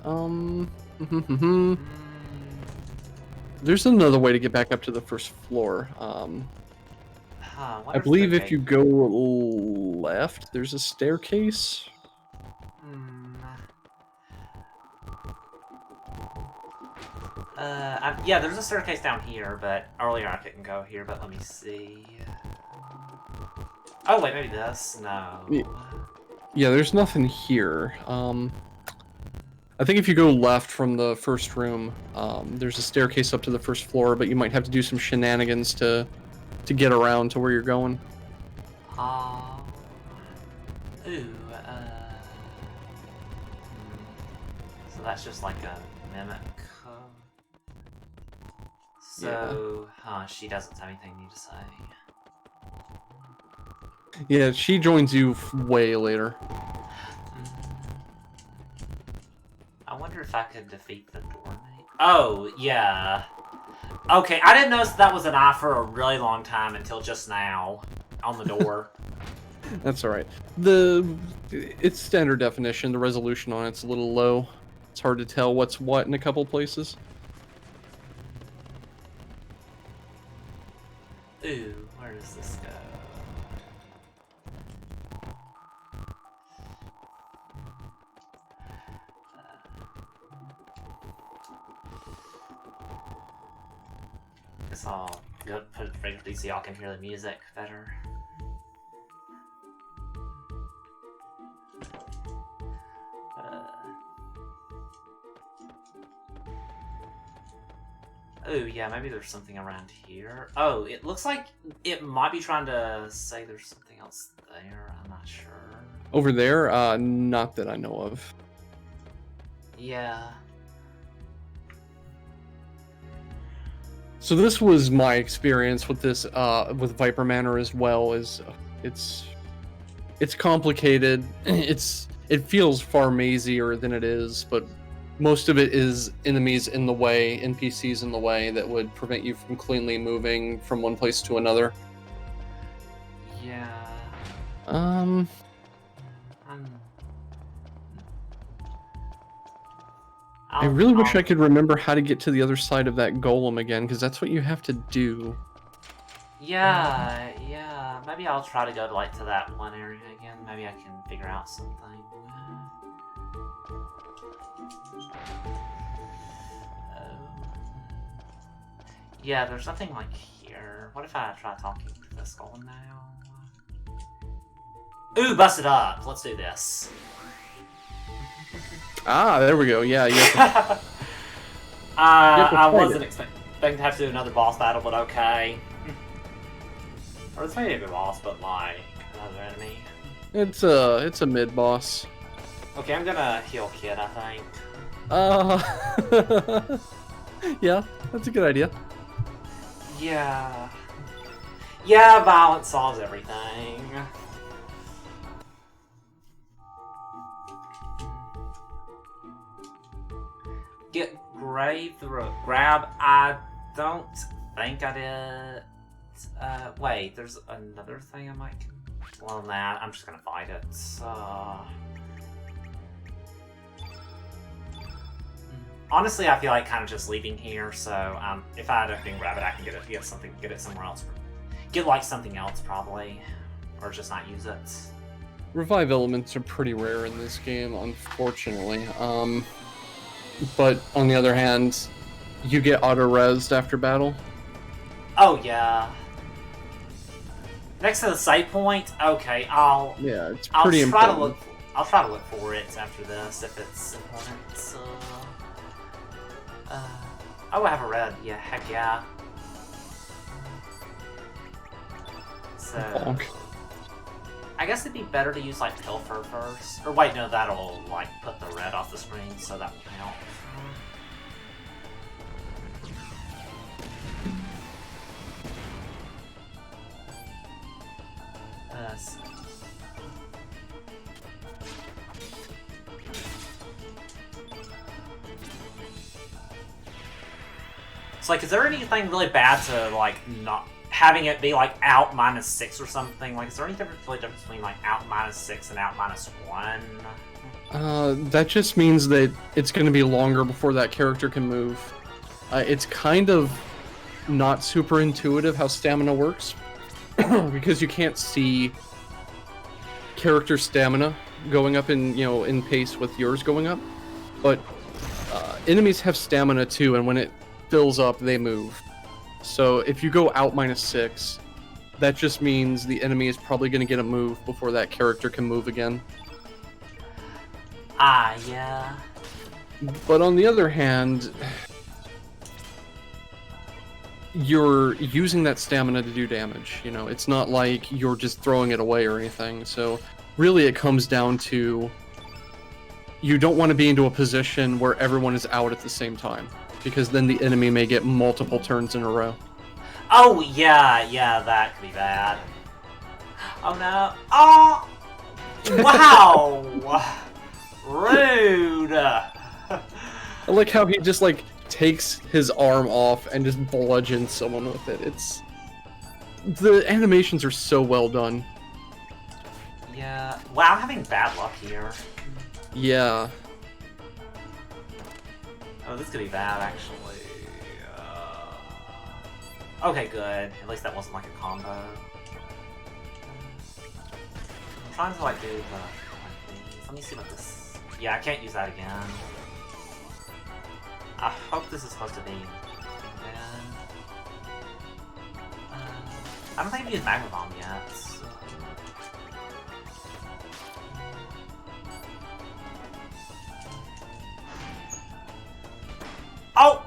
B: There's another way to get back up to the first floor. I believe if you go left, there's a staircase.
A: Yeah, there's a staircase down here, but earlier I couldn't go here, but let me see. Oh, wait, maybe this? No.
B: Yeah, there's nothing here. I think if you go left from the first room, there's a staircase up to the first floor, but you might have to do some shenanigans to get around to where you're going.
A: So that's just like a mimic. So, she doesn't have anything new to say.
B: Yeah, she joins you way later.
A: I wonder if I could defeat the doormate. Oh, yeah. Okay, I didn't notice that was an eye for a really long time until just now on the door.
B: That's alright. It's standard definition. The resolution on it's a little low. It's hard to tell what's what in a couple places.
A: Ooh, where does this go? Guess I'll go put it frequently so y'all can hear the music better. Oh, yeah, maybe there's something around here. Oh, it looks like it might be trying to say there's something else there. I'm not sure.
B: Over there? Not that I know of.
A: Yeah.
B: So this was my experience with this, with Viper Manor as well. It's complicated. It feels far mazier than it is, but most of it is enemies in the way, NPCs in the way that would prevent you from cleanly moving from one place to another.
A: Yeah.
B: I really wish I could remember how to get to the other side of that golem again, because that's what you have to do.
A: Yeah, yeah. Maybe I'll try to go to that one area again. Maybe I can figure out something. Yeah, there's nothing like here. What if I try talking to this golem now? Ooh, bust it up. Let's do this.
B: Ah, there we go. Yeah, yeah.
A: I wasn't expecting to have to do another boss battle, but okay. Or it's maybe a boss, but like another enemy.
B: It's a mid boss.
A: Okay, I'm gonna heal Kid, I think.
B: Yeah, that's a good idea.
A: Yeah. Yeah, violence solves everything. Get grave throat. Grab. I don't think I did. Wait, there's another thing I might. Well, nah, I'm just gonna fight it. Honestly, I feel like kind of just leaving here. So, if I end up being grab it, I can get it somewhere else. Get like something else probably, or just not use it.
B: Revive elements are pretty rare in this game, unfortunately. But on the other hand, you get auto-resed after battle.
A: Oh yeah. Next to the save point. Okay,
B: Yeah, it's pretty important.
A: I'll try to look for it after this if it's important. Oh, I have a red. Yeah, heck yeah. So, I guess it'd be better to use like Pilfer first. Or wait, no, that'll like put the red off the screen, so that will count. It's like, is there anything really bad to like not having it be like out -6 or something? Like, is there any difference between like out -6 and out -1?
B: That just means that it's going to be longer before that character can move. It's kind of not super intuitive how stamina works because you can't see character stamina going up in pace with yours going up, but enemies have stamina too, and when it fills up, they move. So if you go out -6, that just means the enemy is probably going to get a move before that character can move again.
A: Ah, yeah.
B: But on the other hand, you're using that stamina to do damage. It's not like you're just throwing it away or anything. So really it comes down to you don't want to be into a position where everyone is out at the same time, because then the enemy may get multiple turns in a row.
A: Oh, yeah, that could be bad. Oh, no. Oh! Wow! Rude!
B: I like how he just, takes his arm off and just bludgeons someone with it. The animations are so well done.
A: Yeah. Wow, I'm having bad luck here.
B: Yeah.
A: Oh, this could be bad, actually. Okay, good. At least that wasn't like a combo. I'm trying to do the... Let me see what this... Yeah, I can't use that again. I hope this is supposed to be bad. I don't think I've used Magma Bomb yet. So... Oh!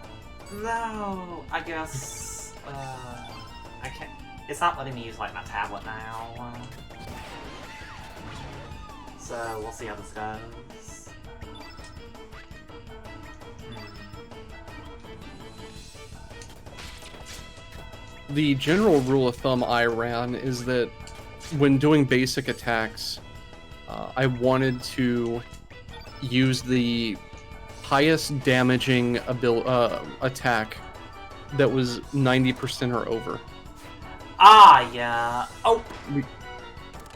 A: No! I guess... I can't... It's not letting me use, my tablet now. So, we'll see how this goes.
B: the general rule of thumb I ran is that when doing basic attacks, I wanted to use the highest damaging attack that was 90% or over.
A: Ah, yeah. Oh!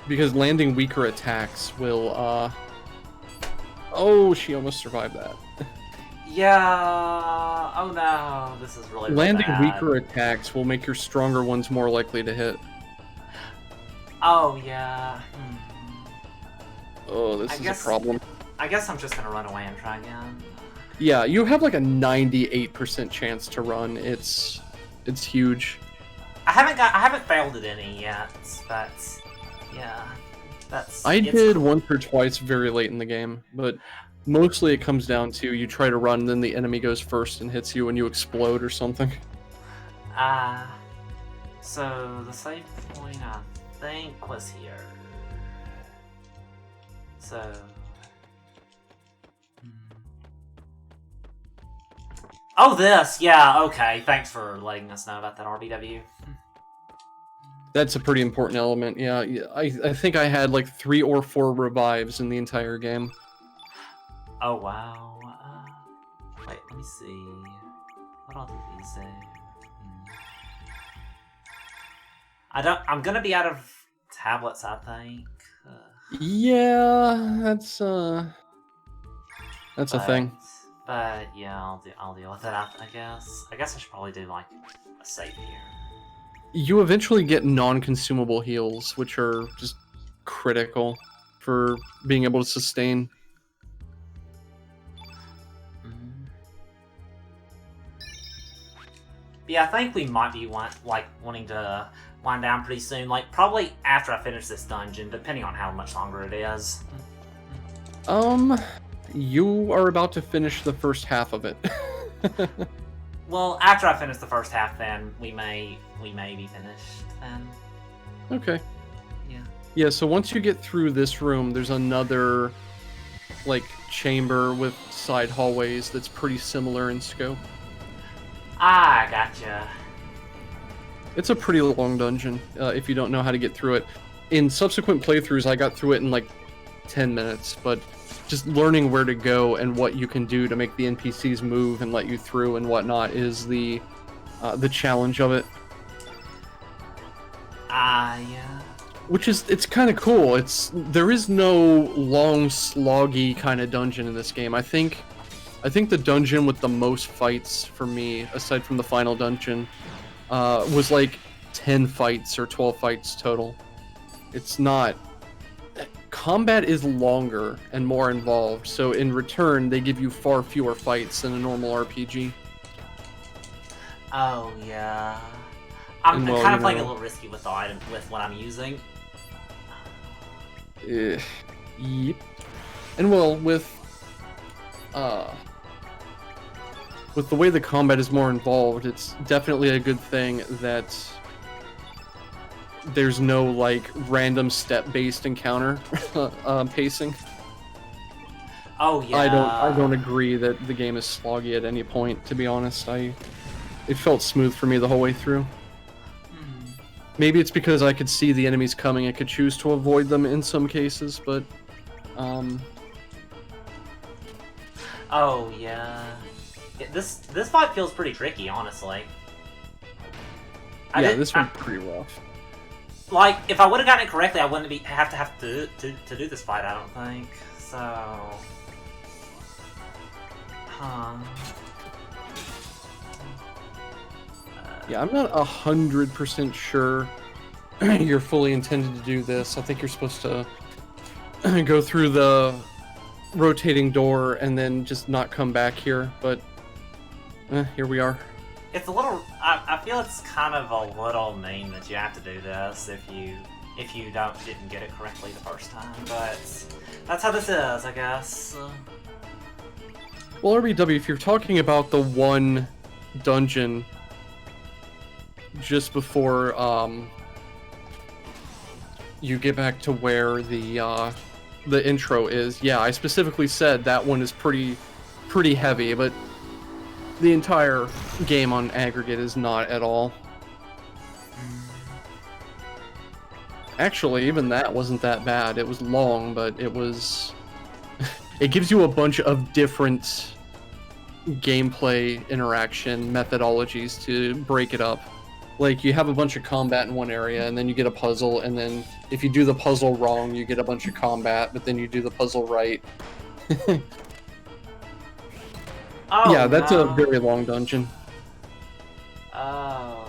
B: Because landing weaker attacks will, Oh, she almost survived that.
A: Yeah. Oh no, this is really
B: Landing
A: bad.
B: weaker attacks will make your stronger ones more likely to hit.
A: Oh yeah.
B: Oh, this is a problem.
A: I guess I'm just gonna run away and try again.
B: Yeah, you have like a 98% chance to run. It's huge.
A: I haven't failed at any yet.
B: I did once or twice very late in the game, but mostly it comes down to you try to run, then the enemy goes first and hits you and you explode or something.
A: So the save point I think was here. So oh, this, yeah, okay. Thanks for letting us know about that, RBW.
B: That's a pretty important element, yeah. I think I had like 3 or 4 revives in the entire game.
A: Oh, wow. Wait, let me see. What all did these say? I'm gonna be out of tablets, I think.
B: Yeah, that's a thing.
A: But yeah, I'll deal with it, I guess. I guess I should probably do like a save here.
B: You eventually get non-consumable heals, which are just critical for being able to sustain.
A: Yeah, I think we might be wanting to wind down pretty soon. Like, probably after I finish this dungeon, depending on how much longer it is.
B: You are about to finish the first half of it.
A: Well, after I finish the first half, then we may be finished then.
B: Okay.
A: Yeah.
B: Yeah, so once you get through this room, there's another, like, chamber with side hallways that's pretty similar in scope.
A: Ah, gotcha.
B: It's a pretty long dungeon, if you don't know how to get through it. In subsequent playthroughs, I got through it in, like, 10 minutes, but just learning where to go and what you can do to make the NPCs move and let you through and whatnot is the challenge of it.
A: Yeah.
B: Which is, it's kind of cool. There is no long, sloggy kind of dungeon in this game. I think the dungeon with the most fights for me, aside from the final dungeon, was like 10 fights or 12 fights total. It's not... Combat is longer and more involved, so in return, they give you far fewer fights than a normal RPG.
A: Oh, yeah. I'm kind of playing a little risky with the item, with what I'm using.
B: Yep. And well, with the way the combat is more involved, it's definitely a good thing that there's no, like, random step-based encounter pacing.
A: Oh, yeah.
B: I don't agree that the game is sloggy at any point, to be honest. It felt smooth for me the whole way through. Maybe it's because I could see the enemies coming. I could choose to avoid them in some cases, but...
A: Oh, yeah. This fight feels pretty tricky, honestly.
B: This one's pretty rough.
A: Like, if I would have gotten it correctly, I wouldn't have to do this fight, I don't think. So...
B: Yeah, I'm not 100% sure you're fully intended to do this. I think you're supposed to go through the rotating door and then just not come back here, but here we are.
A: It's a little... I feel it's kind of a little mean that you have to do this if you didn't get it correctly the first time, but that's how this is, I guess.
B: Well, RBW, if you're talking about the one dungeon just before you get back to where the intro is, yeah, I specifically said that one is pretty heavy, but the entire game on aggregate is not at all. Actually, even that wasn't that bad. It was long, but it was... It gives you a bunch of different gameplay interaction methodologies to break it up. Like, you have a bunch of combat in one area, and then you get a puzzle, and then if you do the puzzle wrong, you get a bunch of combat, but then you do the puzzle right.
A: Oh,
B: yeah, that's
A: no.
B: a very long dungeon.
A: Oh.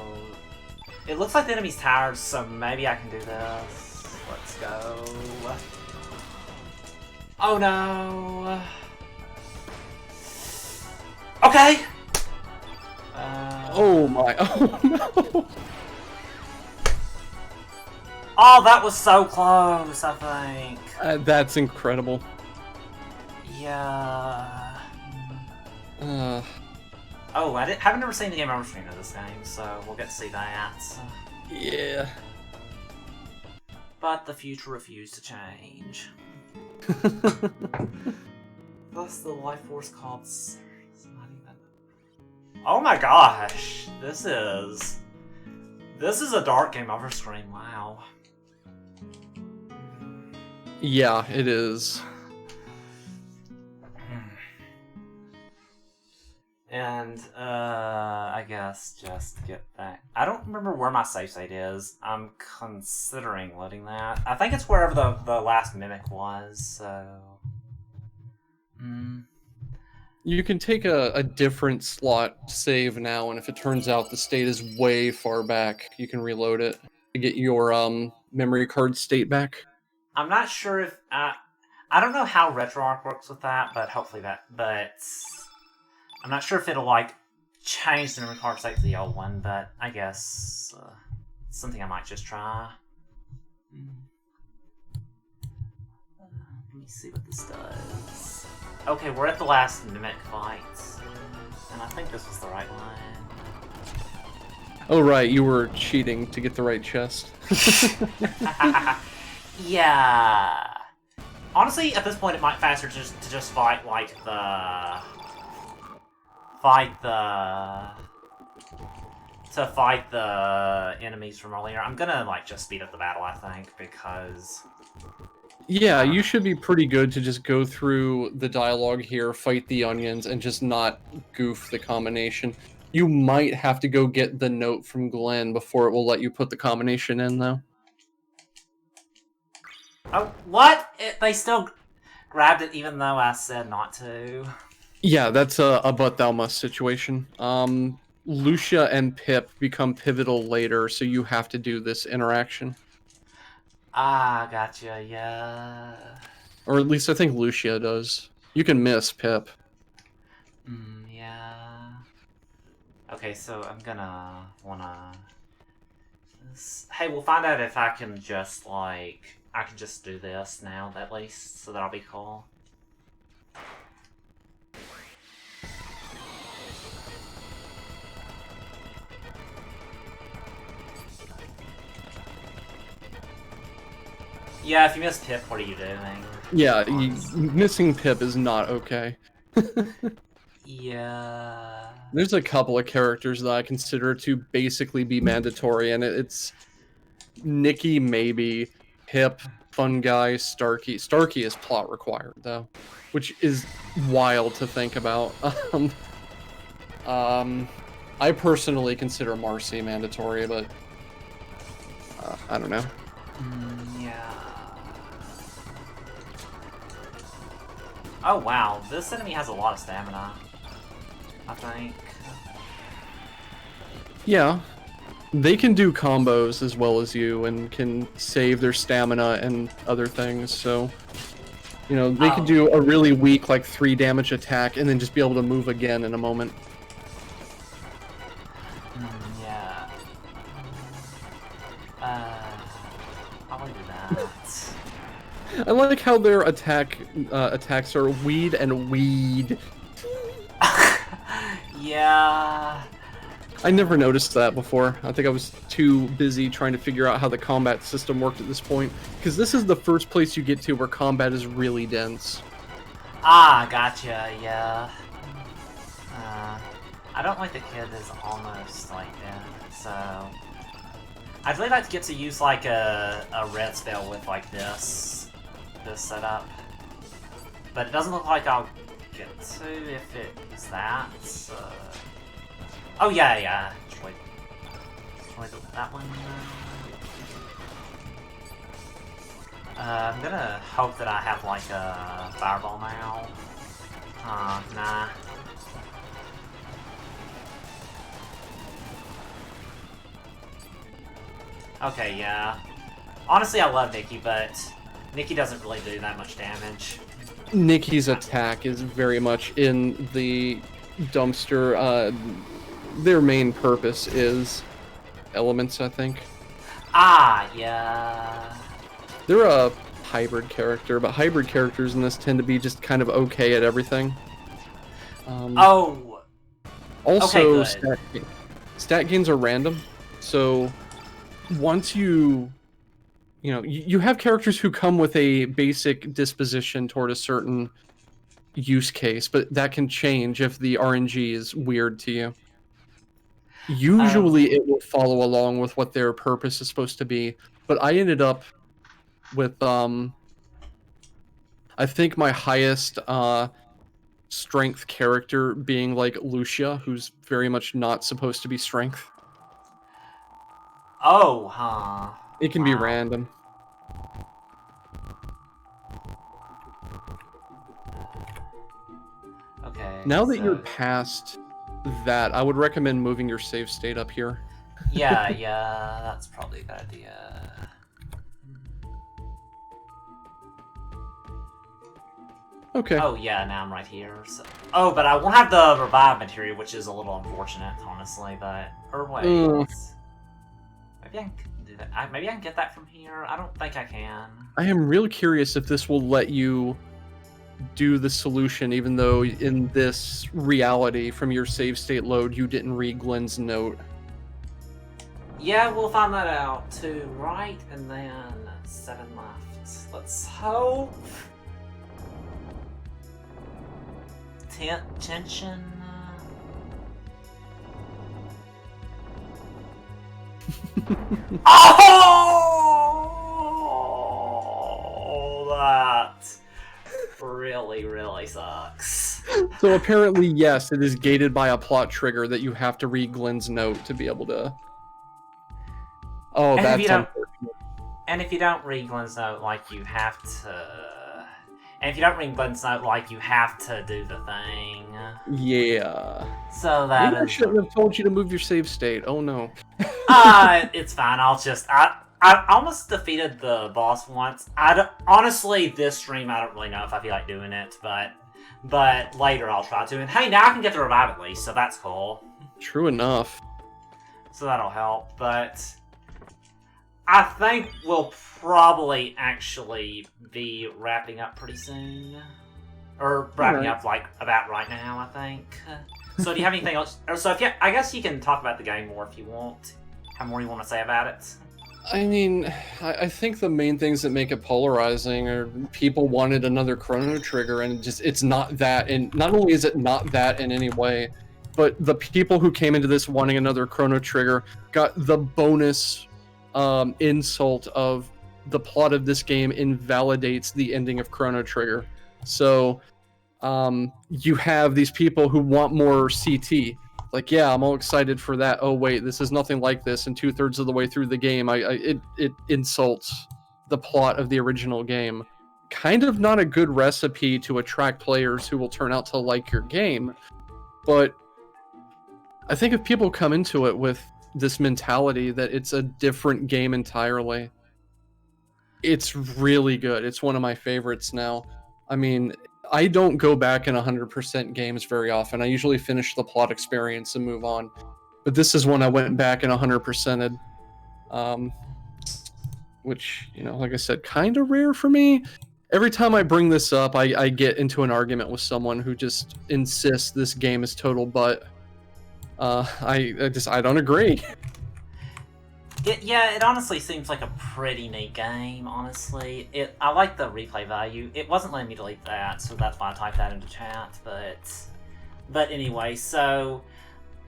A: It looks like the enemy's tired, so maybe I can do this. Let's go. Oh no. Okay.
B: Oh my. Oh no.
A: Oh, that was so close, I think.
B: That's incredible.
A: Yeah.
B: Oh,
A: haven't never seen the game over screen of this game, so we'll get to see that.
B: Yeah.
A: But the future refused to change. Thus the life force called... Oh my gosh! This is a dark game over screen, wow.
B: Yeah, it is.
A: And, I guess just get back. I don't remember where my save state is. I'm considering loading that. I think it's wherever the last mimic was, so...
B: You can take a different slot save now, and if it turns out the state is way far back, you can reload it to get your memory card state back.
A: I'm not sure if... I don't know how RetroArch works with that, but hopefully that... But... I'm not sure if it'll, like, change the memory card state to the old one, but I guess... it's something I might just try. Let me see what this does. Okay, we're at the last mimic fight. And I think this was the right one.
B: Oh right, you were cheating to get the right chest.
A: Yeah. Honestly, at this point, it might be faster to just fight, like, to fight the enemies from earlier. I'm gonna, like, just speed up the battle, I think, because...
B: Yeah, you should be pretty good to just go through the dialogue here, fight the onions, and just not goof the combination. You might have to go get the note from Glenn before it will let you put the combination in, though.
A: Oh, what? They still grabbed it even though I said not to.
B: Yeah, that's a but thou must situation. Lucia and Pip become pivotal later, so you have to do this interaction.
A: Ah, gotcha, yeah.
B: Or at least I think Lucia does. You can miss Pip.
A: Yeah. Okay, so I'm gonna wanna... Hey, we'll find out if I can just, like... I can just do this now, at least, so that'll be cool. Yeah, if you miss Pip, what are you doing?
B: Yeah, missing Pip is not okay.
A: Yeah.
B: There's a couple of characters that I consider to basically be mandatory, and it's Nikki, maybe, Pip, Fun Guy, Starkey. Starkey is plot required, though, which is wild to think about. I personally consider Marcy mandatory, but I don't know.
A: Yeah. Oh wow, this enemy has a lot of stamina, I think.
B: Yeah. They can do combos as well as you and can save their stamina and other things, so... You know, they could do a really weak, like, 3 damage attack and then just be able to move again in a moment.
A: Yeah. How do I do that?
B: I like how their attacks are weed and weed.
A: Yeah.
B: I never noticed that before. I think I was too busy trying to figure out how the combat system worked at this point. Because this is the first place you get to where combat is really dense.
A: Ah, gotcha, yeah. I don't like the kid is almost like dead, so... I'd really like to get to use like a red spell with like this setup, but it doesn't look like I'll get to if it is that. Oh yeah. Destroy that one. I'm gonna hope that I have like a fireball now. Nah. Okay, yeah. Honestly, I love Nikki, but Nikki doesn't really do that much damage.
B: Nikki's attack is very much in the dumpster. Their main purpose is elements, I think.
A: Ah, yeah.
B: They're a hybrid character, but hybrid characters in this tend to be just kind of okay at everything.
A: Oh.
B: Also,
A: okay,
B: stat gains are random, so once you have characters who come with a basic disposition toward a certain use case, but that can change if the RNG is weird to you. Usually it will follow along with what their purpose is supposed to be, but I ended up with I think my highest strength character being like Lucia, who's very much not supposed to be strength.
A: Oh, huh.
B: It can be random.
A: Okay.
B: Now that you're past that, I would recommend moving your save state up here.
A: Yeah, that's probably a good idea.
B: Okay.
A: Oh yeah, now I'm right here. So... Oh, but I won't have the revive material, which is a little unfortunate, honestly. But wait, maybe I can do that. Maybe I can get that from here. I don't think I can.
B: I am real curious if this will let you do the solution, even though in this reality from your save state load you didn't read Glenn's note.
A: Yeah, we'll find that out too, right? And then 7 left. Let's hope. Tension. Oh, that really sucks.
B: So apparently, yes, it is gated by a plot trigger that you have to read Glenn's note to be able to. Oh,
A: and
B: that's unfortunate.
A: And if you don't read Glenn's note, like you have to. And if you don't read Glenn's note, like you have to do the thing.
B: Yeah.
A: So that
B: Maybe I shouldn't have told you to move your save state. Oh no.
A: It's fine. I almost defeated the boss once. Honestly, this stream, I don't really know if I feel like doing it, but later I'll try to. And hey, now I can get the revive at least, so that's cool.
B: True enough.
A: So that'll help, but I think we'll probably actually be wrapping up pretty soon. Or wrapping up, like, about right now, I think. So do you have anything else? So I guess you can talk about the game more if you want. How more you want to say about it?
B: I mean, I think the main things that make it polarizing are people wanted another Chrono Trigger, and it's not that. And not only is it not that in any way, but the people who came into this wanting another Chrono Trigger got the bonus insult of the plot of this game invalidates the ending of Chrono Trigger. So you have these people who want more CT. Like, yeah, I'm all excited for that. Oh wait, this is nothing like this. And 2/3 of the way through the game, it insults the plot of the original game. Kind of not a good recipe to attract players who will turn out to like your game. But I think if people come into it with this mentality that it's a different game entirely, it's really good. It's one of my favorites now. I mean, I don't go back in 100% games very often. I usually finish the plot experience and move on. But this is one I went back and 100%ed. Which, like I said, kind of rare for me. Every time I bring this up, I get into an argument with someone who just insists this game is total butt. I don't agree.
A: It honestly seems like a pretty neat game, honestly. I like the replay value. It wasn't letting me delete that, so that's why I typed that into chat, but anyway, so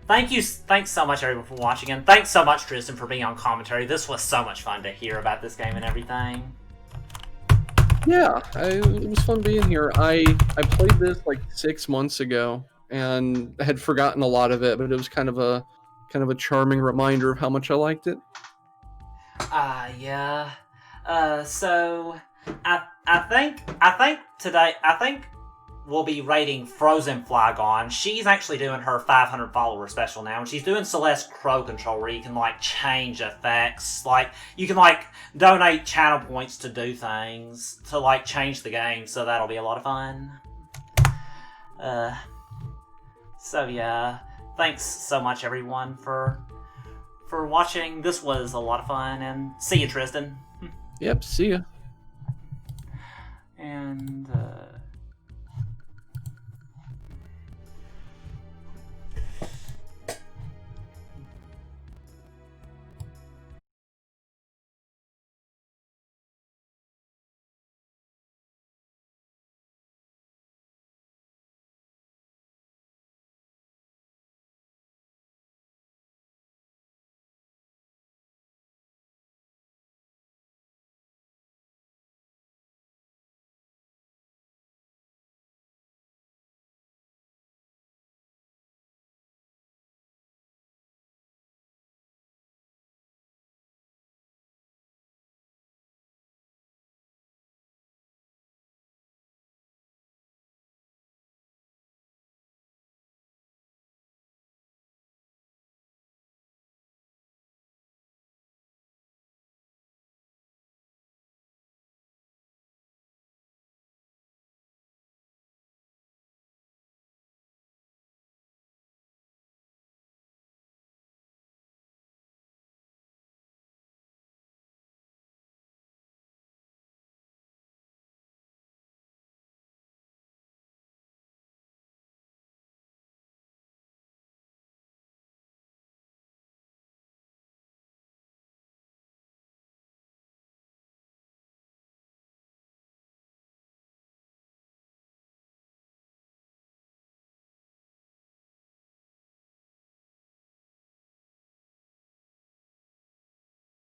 A: Thanks so much everyone for watching, and thanks so much Trysdyn for being on commentary. This was so much fun to hear about this game and everything.
B: Yeah, it was fun being here. I played this like 6 months ago and had forgotten a lot of it, but it was kind of a charming reminder of how much I liked it.
A: Yeah. So I think we'll be rating Frozen Flygon. She's actually doing her 500 follower special now, and she's doing Celeste Crow Control, where you can like change effects, like you can like donate channel points to do things to like change the game. So that'll be a lot of fun. So yeah, thanks so much everyone for watching. This was a lot of fun, and see you, Trysdyn.
B: Yep, see ya.
A: And